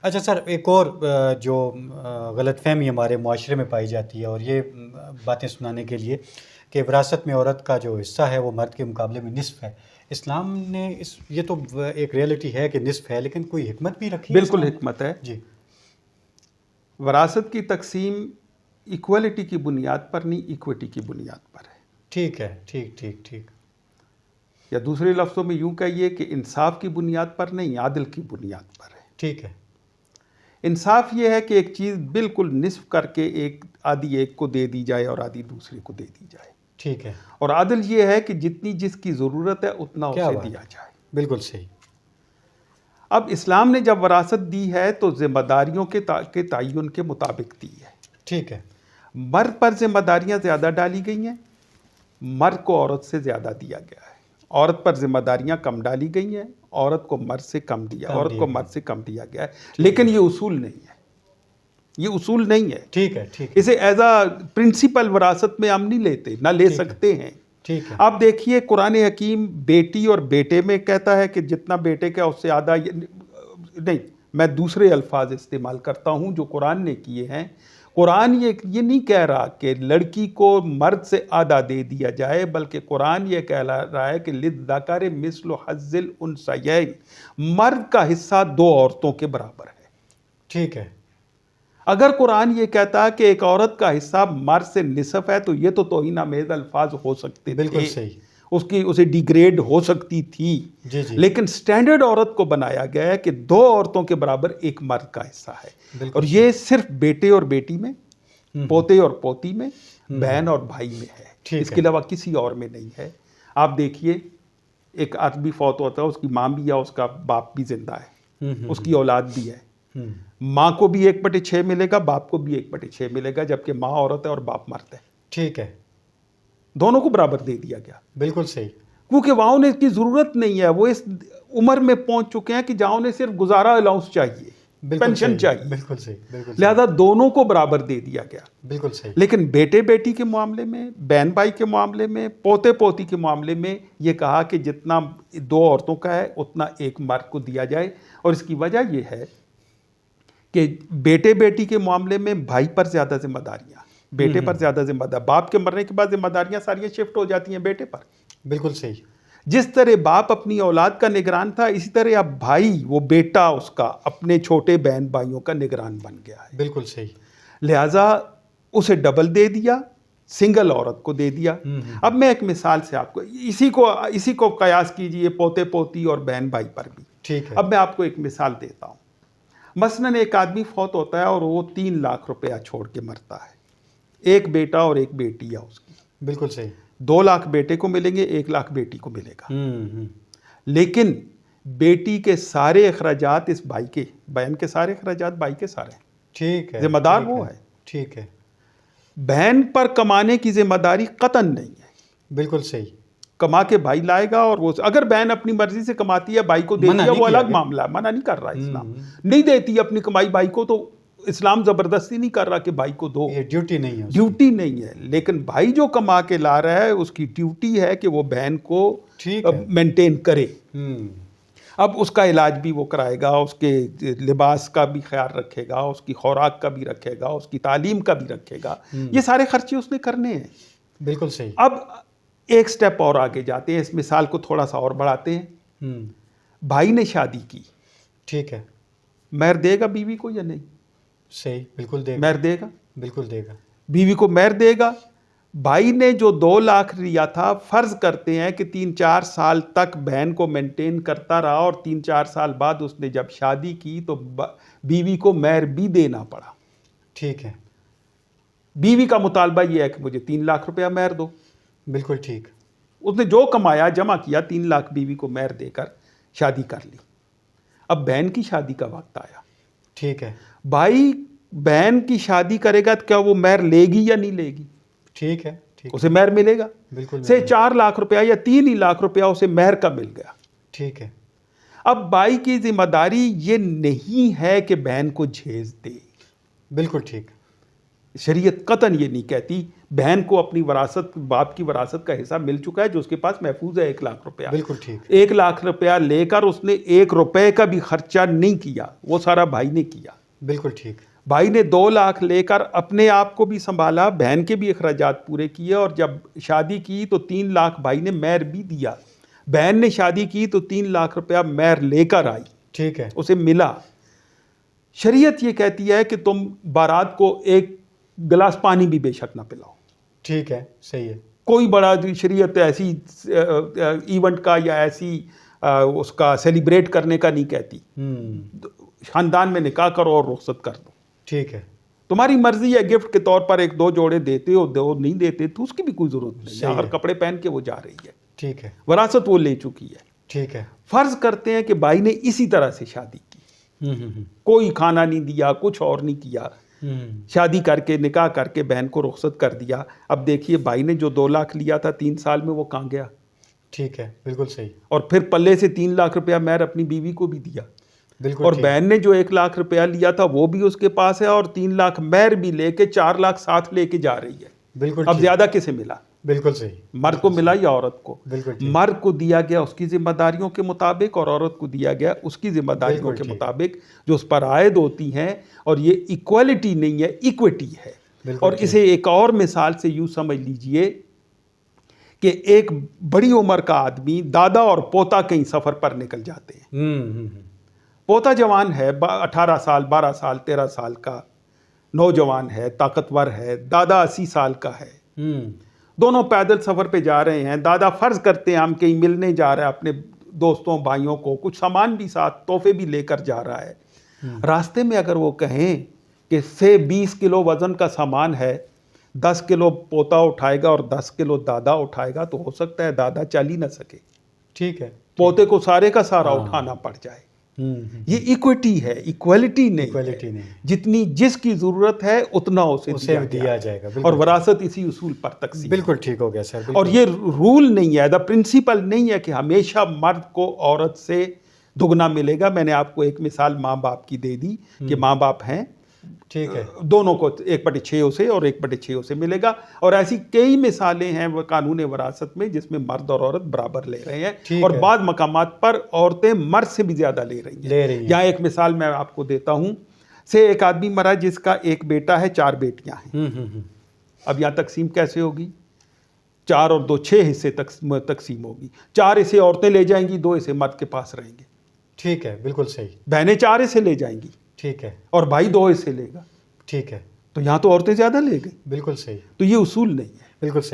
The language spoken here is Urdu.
اچھا سر، ایک اور جو غلط فہمی ہمارے معاشرے میں پائی جاتی ہے، اور یہ باتیں سنانے کے لیے کہ وراثت میں عورت کا جو حصہ ہے وہ مرد کے مقابلے میں نصف ہے. اسلام نے یہ تو ایک ریئلٹی ہے کہ نصف ہے، لیکن کوئی حکمت بھی رکھی ہے بالکل اسلام نے؟ حکمت ہے. جی. وراثت کی تقسیم ایکولیٹی کی بنیاد پر نہیں، ایکویٹی کی بنیاد پر ہے. ٹھیک ہے، ٹھیک ٹھیک ٹھیک. یا دوسرے لفظوں میں یوں کہیے کہ انصاف کی بنیاد پر نہیں، عدل کی بنیاد پر ہے. ٹھیک ہے. انصاف یہ ہے کہ ایک چیز بالکل نصف کر کے آدھی ایک کو دے دی جائے اور آدھی دوسرے کو دے دی جائے. ٹھیک ہے. اور عدل یہ ہے کہ جتنی جس کی ضرورت ہے اتنا کیا اسے بات دیا ہے، جائے. بالکل صحیح. اب اسلام نے جب وراثت دی ہے تو ذمہ داریوں کے تعین کے مطابق دی ہے. ٹھیک ہے. مرد پر ذمہ داریاں زیادہ ڈالی گئی ہیں، مرد کو عورت سے زیادہ دیا گیا ہے. عورت پر ذمہ داریاں کم ڈالی گئی ہیں، عورت کو مرد سے کم کم دیا گیا ہے. لیکن یہ اصول نہیں ہے، یہ اصول نہیں ہے. ٹھیک ہے. ٹھیک ہے. اسے ایز اے پرنسپل وراثت میں ہم نہیں لیتے، نہ لے سکتے ہیں. ٹھیک ہے. آپ دیکھیے قرآن حکیم بیٹی اور بیٹے میں کہتا ہے کہ جتنا بیٹے کا اس سے آدھا، نہیں، میں دوسرے الفاظ استعمال کرتا ہوں جو قرآن نے کیے ہیں. قرآن یہ نہیں کہہ رہا کہ لڑکی کو مرد سے آدھا دے دیا جائے، بلکہ قرآن یہ کہہ رہا ہے کہ للذکر مثل حظ الانثیین، مرد کا حصہ دو عورتوں کے برابر ہے. ٹھیک ہے. اگر قرآن یہ کہتا کہ ایک عورت کا حصہ مرد سے نصف ہے تو یہ تو توہین آمیز الفاظ ہو سکتے تھے، بالکل صحیح. اسے ڈیگریڈ ہو سکتی تھی. جی جی. لیکن سٹینڈرڈ عورت کو بنایا گیا ہے کہ دو عورتوں کے برابر ایک مرد کا حصہ ہے. اور یہ صرف بیٹے اور بیٹی میں، پوتے اور پوتی میں، بہن اور بھائی میں ہے، اس کے علاوہ کسی اور میں نہیں ہے. آپ دیکھیے ایک آدمی فوت ہوتا ہے، اس کی ماں بھی یا اس کا باپ بھی زندہ ہے، اس کی اولاد بھی ہے. ماں کو بھی 1/6 ملے گا، باپ کو بھی 1/6 ملے گا، جبکہ ماں عورت ہے اور باپ مرد ہے. ٹھیک ہے. دونوں کو برابر دے دیا گیا. بالکل صحیح. کیونکہ وہاں انہیں اس کی ضرورت نہیں ہے، وہ اس عمر میں پہنچ چکے ہیں کہ جہاں انہیں صرف گزارا الاؤنس چاہیے، پینشن چاہیے. بالکل صحیح. بالکل. لہذا دونوں کو برابر دے دیا گیا. بالکل صحیح. لیکن بیٹے بیٹی کے معاملے میں، بہن بھائی کے معاملے میں، پوتے پوتی کے معاملے میں یہ کہا کہ جتنا دو عورتوں کا ہے اتنا ایک مرد کو دیا جائے. اور اس کی وجہ یہ ہے کہ بیٹے بیٹی کے معاملے میں بھائی پر زیادہ ذمہ داریاں، بیٹے پر زیادہ ذمہ داریاں، باپ کے مرنے کے بعد ذمہ داریاں ساری شفٹ ہو جاتی ہیں بیٹے پر. بالکل صحیح. جس طرح باپ اپنی اولاد کا نگران تھا، اسی طرح اب بھائی، وہ بیٹا اس کا اپنے چھوٹے بہن بھائیوں کا نگران بن گیا ہے. بالکل صحیح. لہٰذا اسے ڈبل دے دیا، سنگل عورت کو دے دیا. اب میں ایک مثال سے آپ کو اسی کو قیاس کیجئے پوتے پوتی اور بہن بھائی پر بھی. ٹھیک ہے. اب میں آپ کو ایک مثال دیتا ہوں. مثلاً ایک آدمی فوت ہوتا ہے اور وہ 3 لاکھ روپیہ چھوڑ کے مرتا ہے. ایک بیٹا اور ایک بیٹی ہے اس کی. بالکل صحیح. 2 لاکھ بیٹے کو ملیں گے، 1 لاکھ بیٹی کو ملے گا. لیکن بیٹی کے سارے اخراجات اس بھائی کے، بہن کے سارے اخراجات بھائی کے سارے ہیں. ٹھیک ہے. ذمہ دار وہ ہے. ٹھیک ہے. بہن پر کمانے کی ذمہ داری قطعاً نہیں ہے. بالکل صحیح. کما کے بھائی لائے گا، اور وہ اگر بہن اپنی مرضی سے کماتی ہے بھائی کو دیتی ہے وہ الگ معاملہ ہے، منع نہیں کر رہا اسلام. نہیں دیتی اپنی کمائی بھائی کو تو اسلام زبردستی نہیں کر رہا کہ بھائی کو دو، یہ ڈیوٹی نہیں ہے، ڈیوٹی نہیں ہے. لیکن بھائی جو کما کے لا رہا ہے اس کی ڈیوٹی ہے کہ وہ بہن کو مینٹین کرے. اب اس کا علاج بھی وہ کرائے گا، اس کے لباس کا بھی خیال رکھے گا، اس کی خوراک کا بھی رکھے گا، اس کی تعلیم کا بھی رکھے گا. یہ سارے خرچے اس نے کرنے ہیں. بالکل صحیح. اب ایک سٹیپ اور آگے جاتے ہیں، اس مثال کو تھوڑا سا اور بڑھاتے ہیں. بھائی نے شادی کی، ٹھیک ہے. مہر دے گا بیوی کو یا نہیں؟ صحیح. بالکل دے گا. مہر دے گا. بالکل دے گا. بیوی کو مہر دے گا. بھائی نے جو 2 لاکھ لیا تھا، فرض کرتے ہیں کہ 3-4 سال تک بہن کو مینٹین کرتا رہا، اور 3-4 سال بعد اس نے جب شادی کی تو بیوی کو مہر بھی دینا پڑا. ٹھیک ہے. بیوی کا مطالبہ یہ ہے کہ مجھے 3 لاکھ روپیہ مہر دو. بالکل ٹھیک. اس نے جو کمایا جمع کیا، 3 لاکھ بیوی کو مہر دے کر شادی کر لی. اب بہن کی شادی کا وقت آیا. ٹھیک ہے. بھائی بہن کی شادی کرے گا تو کیا وہ مہر لے گی یا نہیں لے گی؟ ٹھیک ہے. اسے مہر ملے گا. بالکل. سے 4 لاکھ روپیہ یا 3 ہی لاکھ روپیہ اسے مہر کا مل گیا. ٹھیک ہے. اب بھائی کی ذمہ داری یہ نہیں ہے کہ بہن کو جھیز دے. بالکل ٹھیک. شریعت قطعاً یہ نہیں کہتی. بہن کو اپنی وراثت، باپ کی وراثت کا حصہ مل چکا ہے جو اس کے پاس محفوظ ہے 1,00,000 روپیہ. بالکل ٹھیک. 1,00,000 روپیہ لے کر اس نے 1 روپے کا بھی خرچہ نہیں کیا، وہ سارا بھائی نے کیا. بالکل ٹھیک. بھائی نے 2,00,000 لے کر اپنے آپ کو بھی سنبھالا، بہن کے بھی اخراجات پورے کیے، اور جب شادی کی تو 3,00,000 بھائی نے مہر بھی دیا. بہن نے شادی کی تو 3,00,000 روپیہ مہر لے کر آئی. ٹھیک ہے. اسے ملا. شریعت یہ کہتی ہے کہ تم بارات کو 1 گلاس پانی بھی بے شک نہ پلاؤ. ٹھیک ہے، صحیح ہے. کوئی بڑا شریعت ایسی ایونٹ کا یا ایسی اس کا سیلیبریٹ کرنے کا نہیں کہتی. خاندان میں نکاح کرو اور رخصت کر دو. ٹھیک ہے. تمہاری مرضی ہے، گفٹ کے طور پر 1-2 جوڑے دیتے ہو، دو نہیں دیتے تو اس کی بھی کوئی ضرورت نہیں. اگر کپڑے پہن کے وہ جا رہی ہے، ٹھیک ہے، وراثت وہ لے چکی ہے. ٹھیک ہے. فرض کرتے ہیں کہ بھائی نے اسی طرح سے شادی کی، کوئی کھانا نہیں دیا، کچھ اور نہیں کیا، شادی کر کے نکاح کر کے بہن کو رخصت کر دیا. اب دیکھیے بھائی نے جو 2,00,000 لیا تھا 3 سال میں وہ کہاں گیا؟ ٹھیک ہے، بالکل صحیح. اور پھر پلے سے 3,00,000 روپیہ مہر اپنی بیوی کو بھی دیا. بالکل. اور بہن نے جو 1,00,000 روپیہ لیا تھا وہ بھی اس کے پاس ہے، اور 3,00,000 مہر بھی لے کے 4,00,000 ساتھ لے کے جا رہی ہے. بالکل. اب زیادہ کسے ملا؟ بالکل صحیح. مرد کو ملا یا عورت کو؟ بالکل. مرد کو دیا گیا اس کی ذمہ داریوں کے مطابق، اور عورت کو دیا گیا اس کی ذمہ داریوں کے مطابق جو اس پر عائد ہوتی ہیں. اور یہ ایکویلٹی نہیں ہے، ایکویٹی ہے. اور اسے ایک اور مثال سے یوں سمجھ لیجئے کہ ایک بڑی عمر کا آدمی، دادا اور پوتا کہیں سفر پر نکل جاتے ہیں. پوتا جوان ہے، 18 سال 12 سال 13 سال کا نوجوان ہے، طاقتور ہے. دادا 80 سال کا ہے. دونوں پیدل سفر پہ جا رہے ہیں. دادا فرض کرتے ہیں ہم کہیں ملنے جا رہا ہے اپنے دوستوں بھائیوں کو، کچھ سامان بھی ساتھ تحفے بھی لے کر جا رہا ہے. راستے میں اگر وہ کہیں کہ سے 20 کلو وزن کا سامان ہے، 10 کلو پوتا اٹھائے گا اور 10 کلو دادا اٹھائے گا، تو ہو سکتا ہے دادا چل ہی نہ سکے. ٹھیک ہے. پوتے کو سارے کا سارا اٹھانا پڑ جائے. یہ ایکویٹی ہے، ایکویلٹی نہیں. جتنی جس کی ضرورت ہے اتنا اسے دیا جائے گا. اور وراثت اسی اصول پر تقسیم. بالکل ٹھیک ہو گیا سر. اور یہ رول نہیں ہے، دا پرنسپل نہیں ہے کہ ہمیشہ مرد کو عورت سے دگنا ملے گا. میں نے آپ کو ایک مثال ماں باپ کی دے دی کہ ماں باپ ہیں، ٹھیک ہے، دونوں کو 1/6 اسے اور 1/6 اسے ملے گا. اور ایسی کئی مثالیں ہیں وہ قانون وراثت میں جس میں مرد اور عورت برابر لے رہے ہیں، اور بعض مقامات پر عورتیں مرد سے بھی زیادہ لے رہی ہیں. یہاں ایک مثال میں آپ کو دیتا ہوں. سے ایک آدمی مرا جس کا 1 بیٹا ہے، 4 بیٹیاں ہیں. اب یہاں تقسیم کیسے ہوگی؟ 4 اور 2 6 حصے تقسیم ہوگی. 4 حصے عورتیں لے جائیں گی، 2 حصے مرد کے پاس رہیں گے. ٹھیک ہے، بالکل صحیح. بہنیں 4 حصے لے جائیں گی. ٹھیک ہے. اور بھائی 2 حصے لے گا. ٹھیک ہے. تو یہاں تو عورتیں زیادہ لے گئی. بالکل صحیح. تو یہ اصول نہیں ہے. بالکل صحیح.